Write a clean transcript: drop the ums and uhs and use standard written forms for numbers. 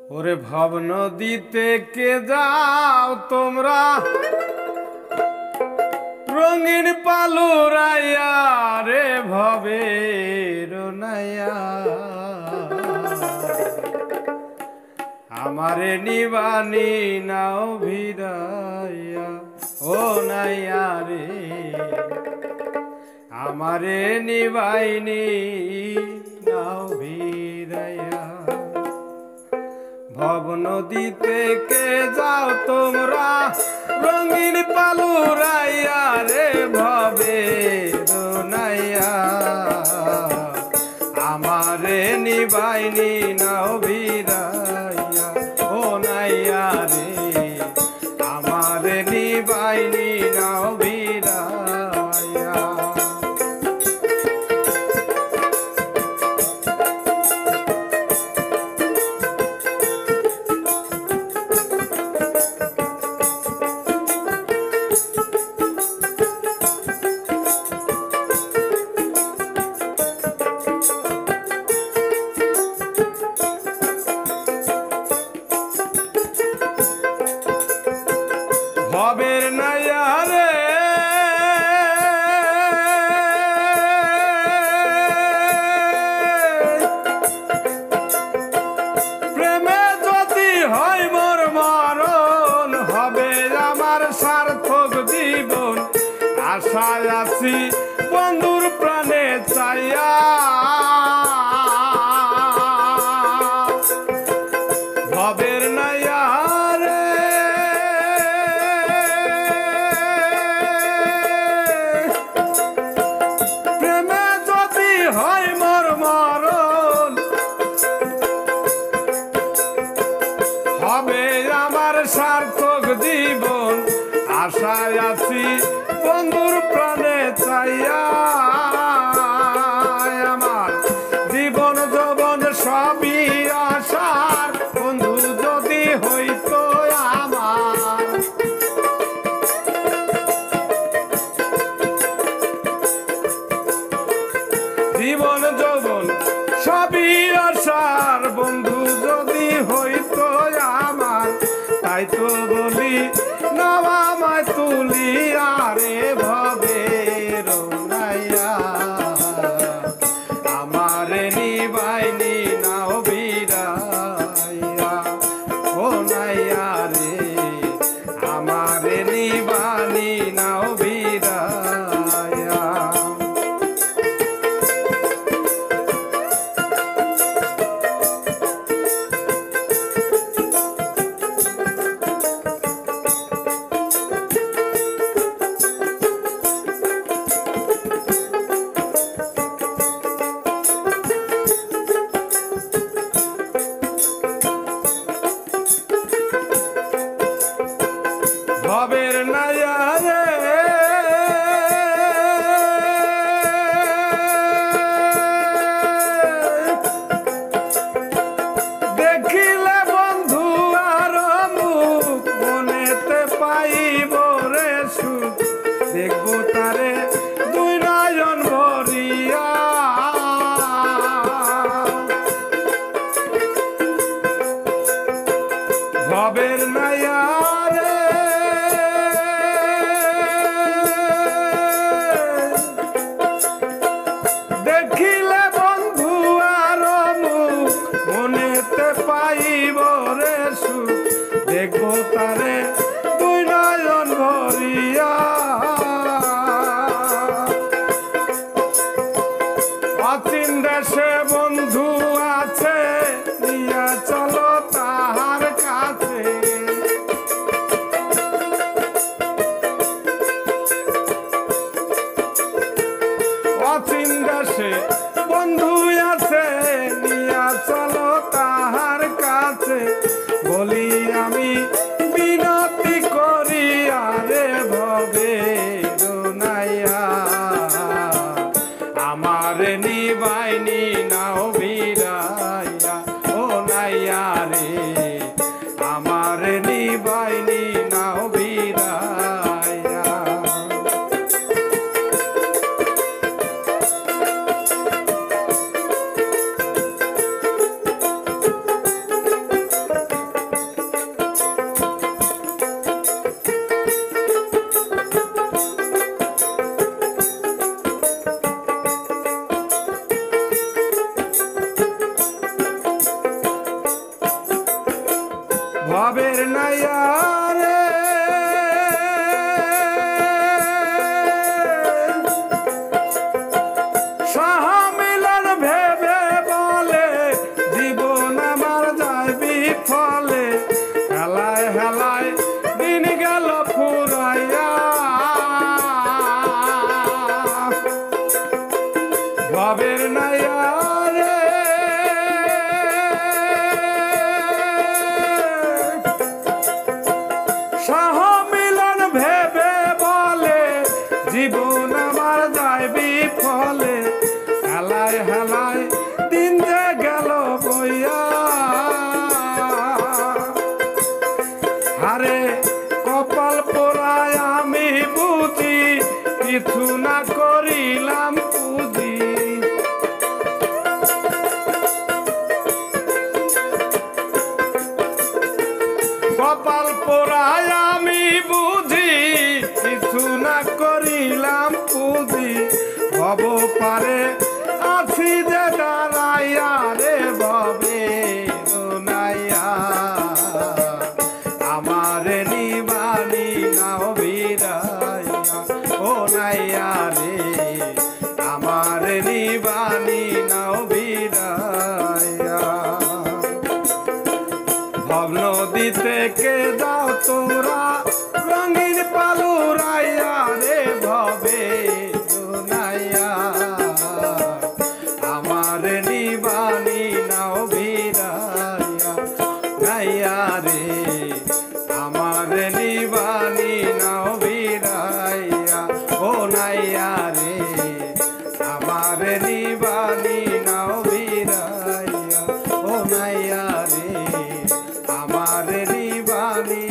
ওরে ভব নদীতে কে যাও তোমরা রঙিন পালুরাইয়া রে ভবের নাইয়া আমারে নিবানি নাও ভিড়াইয়া ও নাইয়া রে আমারে নিবাইনি নাও ভিড়াইয়া ভব নদীতে কে যাও তোমরা রঙিন পালুরাইয়া রে ভবের নাইয়া আমারে নিবাইনি নাও ভিড়াইয়া ও নাইয়া রে আমারে নিবাইনি নাও ভিড়াইয়া ভবের নাইয়া রে প্রেমে যদি হয় মোর মরণ হবে আমার সার্থক জীবন আশায় আছি বন্ধুর প্রাণে চাইয়া ভবের নাইয়া হবে আমার সার্থক জীবন আশায় আছি বন্ধুর প্রাণে চাইয়া আমার জীবন যৌবন সবই আশার বন্ধু যদি হইতো আমার জীবন যৌবন সবই আশার বন্ধু যদি হইতো আমার তাই তো বলি নাও আমায় তুলি আরে ভবের নাইয়া আমারে নিবাইনি নাও ভিড়াইয়া ও নাইয়া রে আমারে নিবানি নাও ভিড়াইয়া ভবের নাইয়া রে দেখিলে বন্ধু আর মুখ মনেতে পাইব রে সুখ দেখবো তারে দুই নয়ন ভরিয়া ভবের নাইয়া দেখিলে বন্ধু আর মুখ মনেতে পাইব রে সুখ দেখবো তারে দুই নয়ন ভরিয়া অচিন দেশে বন্ধু আছে নিয়া চলো তাহার কাছে অচিন দেশে বন্ধু আছে নিয়া চলো তাহার কাছে বলি আমি বিনতি করি আরে ভবের নাইয়া আমারে নিবাইনি নাও ভিড়াইয়া ও নাইয়া রে আমারে নিবাইনি নাও ভিড়াইয়া ভবের নাইয়া রে সহমিলন ভেবে বলে জীবন আমার যায় বিফলে হেলায় হেলায় দিন গেল ফুরাইয়া ভবের নাইয়া রে সহমিলন ভেবে বলে জীবন আমার যায় বিফলে হেলায় হেলায় দিন যে গেল বইয়া আরে কপাল পোড়ায় আমি বুঝি কিছু না করিলাম পুঁজি কপাল পোড়ায় আমি বুঝি কিছু না করিলাম পুঁজি ভব পারে আছি যে দাঁড়াইয়া রে ভবে নাইয়া আমার নিবানি নাও বিরাইয়া ও নাইয়া রে আমার নিবানি নাও বিরাইয়া ভব নদী থেকে যাও তোরা রঙিন পালুরাইয়া রে ভবে নাইয়া আমার নিবানি নাও বিরাইয়া নাইয়া রে আমার নিবানি নাও বিরাইয়া ও নাইয়া রে আমার নিবানি নাও বিরাইয়া ও নাইয়া রে আমার নিবানি